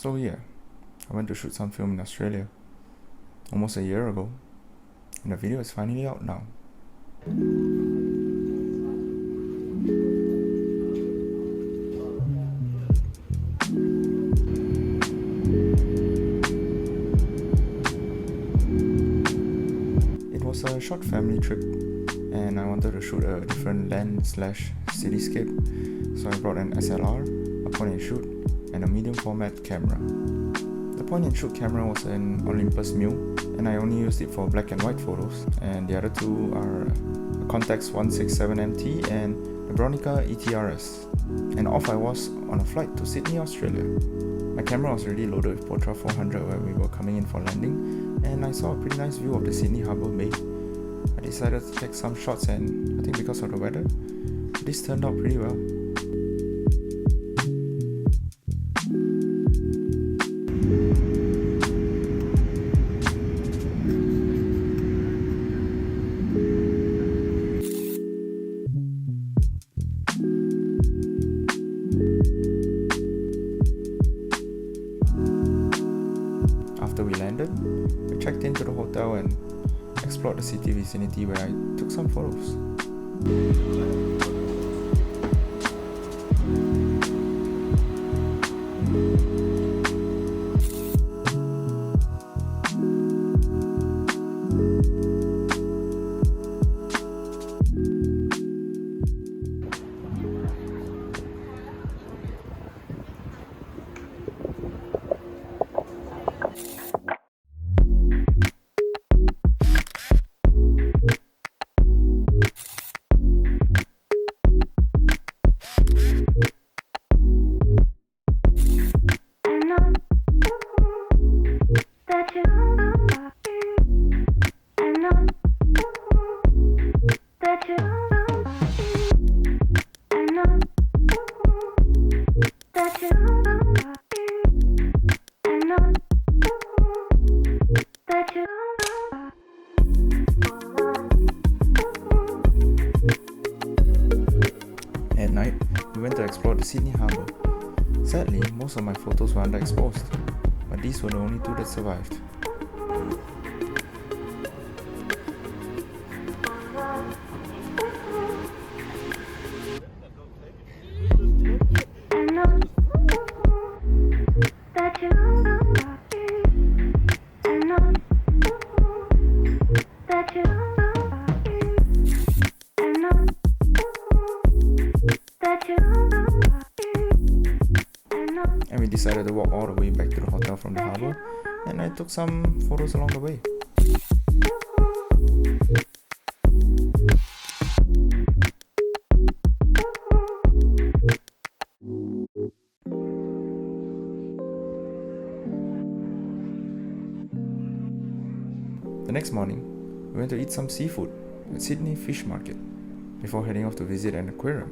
So yeah, I went to shoot some film in Australia almost a year ago, and the video is finally out now. It was a short family trip, and I wanted to shoot a different land/cityscape, so I brought an SLR, a point and shoot, and a medium format camera. The point and shoot camera was an Olympus Mule, and I only used it for black and white photos, and the other two are a Contax 167MT and the Bronica ETRS. And off I was on a flight to Sydney, Australia. My camera was already loaded with Potra 400 where we were coming in for landing, and I saw a pretty nice view of the Sydney Harbour Bay. I decided to take some shots, and I think because of the weather, this turned out pretty well. After we landed, we checked into the hotel and explored the city vicinity where I took some photos. At night, we went to explore the Sydney Harbour. Sadly, most of my photos were underexposed, but these were the only two that survived. And we decided to walk all the way back to the hotel from the harbour, and I took some photos along the way. The next morning, we went to eat some seafood at Sydney Fish Market before heading off to visit an aquarium.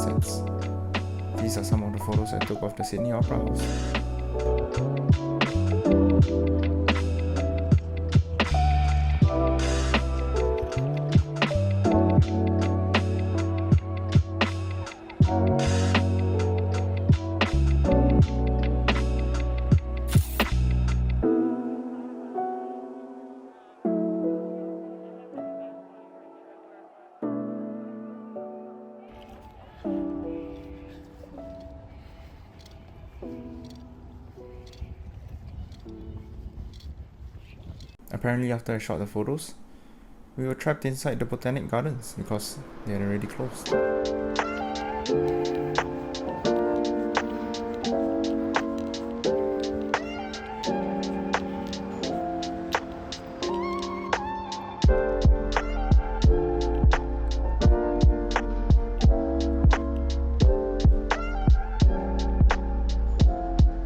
sunsets. These are some of the photos I took of the Sydney Opera House. Apparently after I shot the photos, we were trapped inside the Botanic gardens because they had already closed.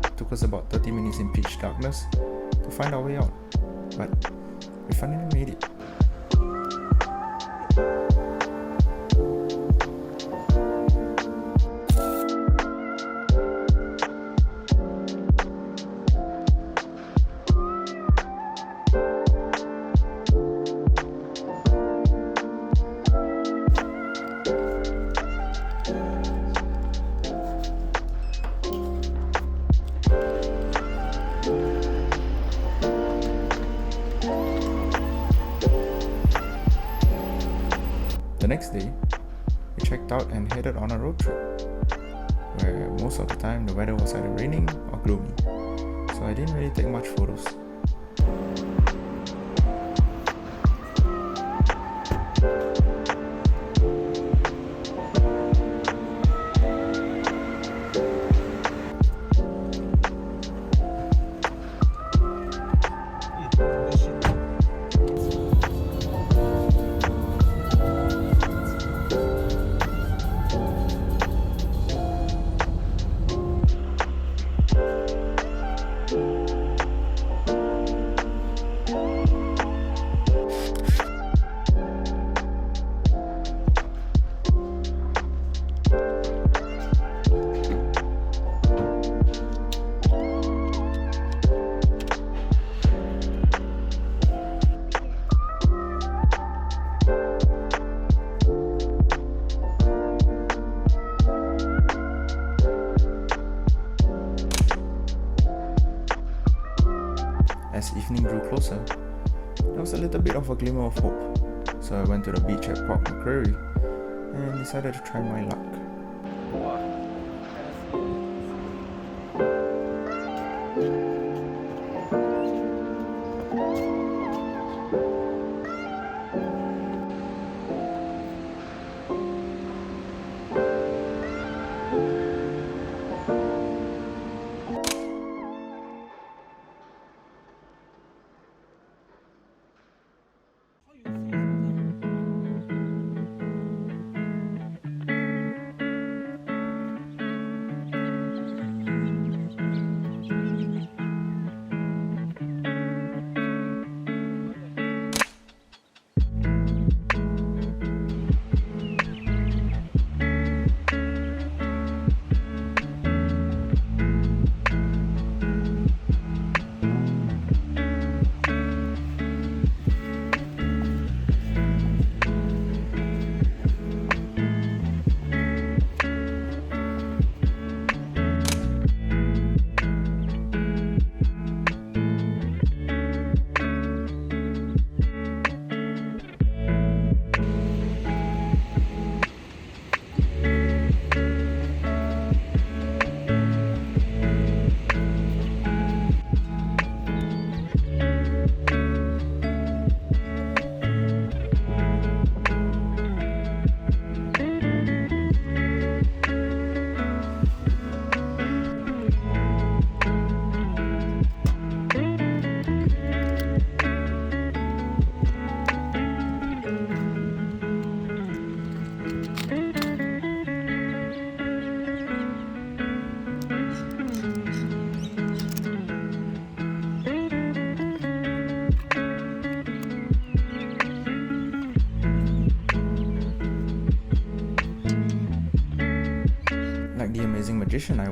It took us about 30 minutes in pitch darkness to find our way out, but we finally made it. The next day, we checked out and headed on a road trip, where most of the time the weather was either raining or gloomy, so I didn't really take much photos. As evening grew closer, there was a little bit of a glimmer of hope, so I went to the beach at Port Macquarie and decided to try my luck.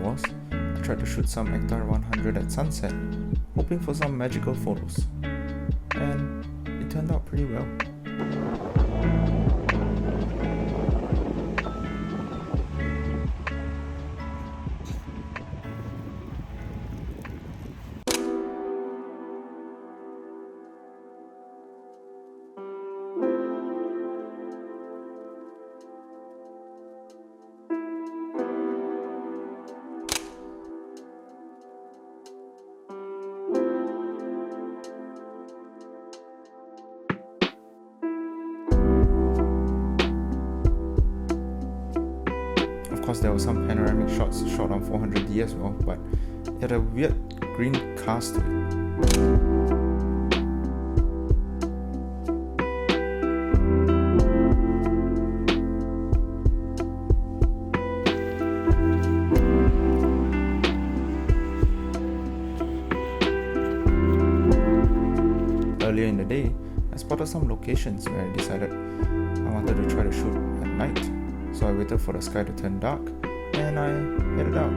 was, I tried to shoot some Hector 100 at sunset, hoping for some magical photos. And it turned out pretty well. Of course, there were some panoramic shots shot on 400D as well, but it had a weird green cast to it. Earlier in the day, I spotted some locations where I decided I wanted to try to shoot at night. So I waited for the sky to turn dark and I headed out.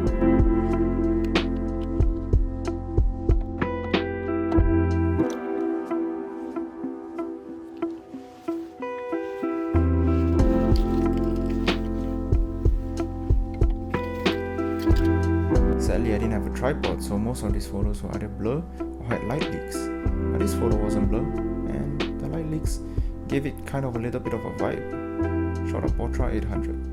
Sadly, I didn't have a tripod, so most of these photos were either blur or had light leaks. But this photo wasn't blur, and the light leaks gave it kind of a little bit of a vibe. Shot on Portra 800.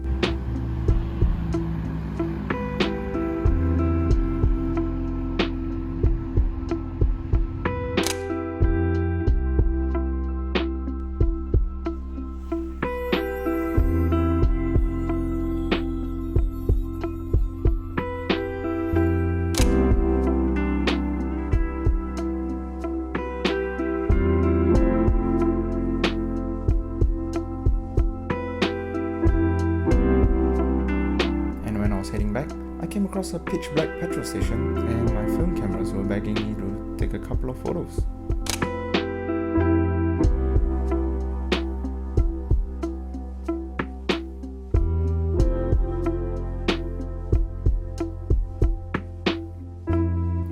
Heading back, I came across a pitch black petrol station and my film cameras were begging me to take a couple of photos.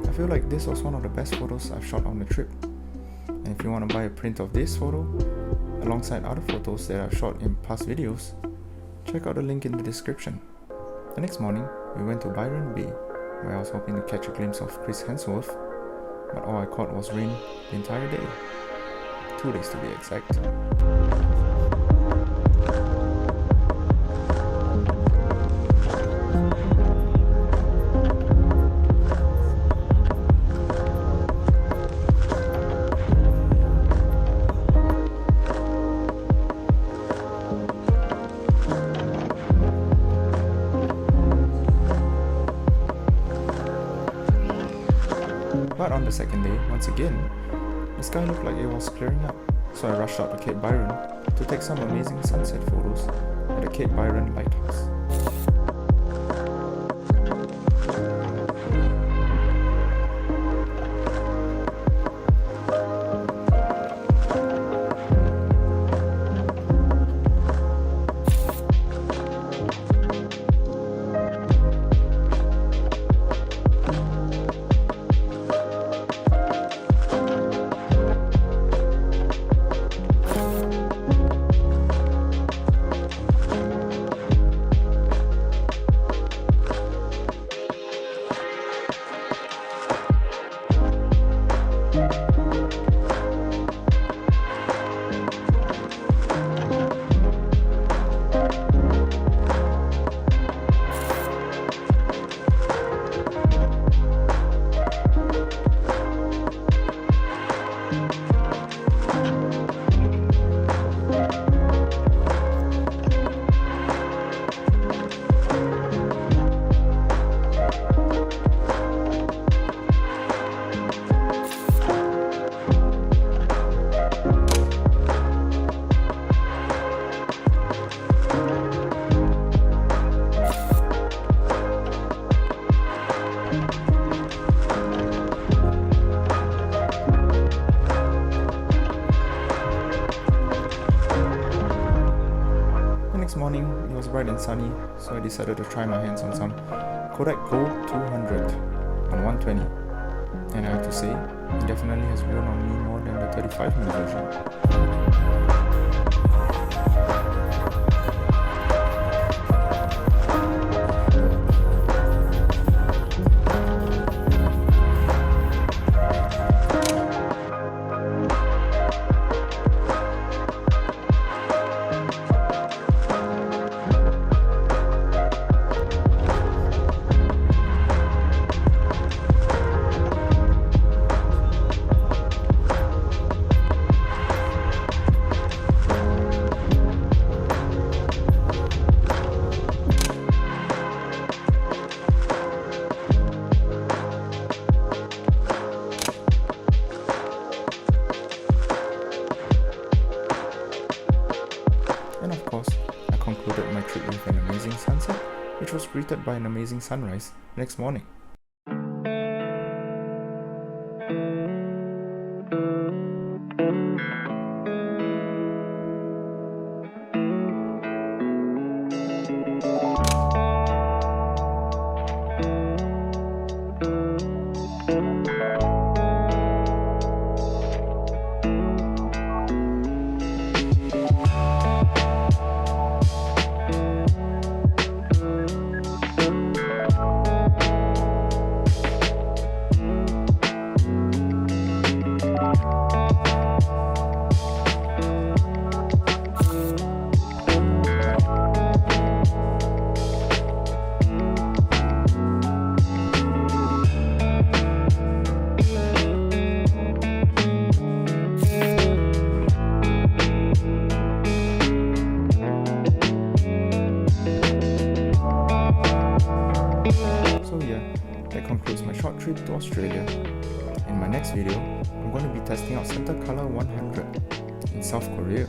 I feel like this was one of the best photos I've shot on the trip. And if you want to buy a print of this photo, alongside other photos that I've shot in past videos, check out the link in the description. The next morning, we went to Byron Bay, where I was hoping to catch a glimpse of Chris Hemsworth, but all I caught was rain the entire day. 2 days to be exact. But on the second day, once again, the sky looked like it was clearing up, so I rushed out to Cape Byron to take some amazing sunset photos at the Cape Byron Lighthouse. next morning, it was bright and sunny, so I decided to try my hands on some Kodak Gold 200 on 120, and I have to say, it definitely has grown on me more than the 35mm version. And of course, I concluded my trip with an amazing sunset, which was greeted by an amazing sunrise the next morning. So yeah, that concludes my short trip to Australia. In my next video, I'm going to be testing out Center Color 100 in South Korea.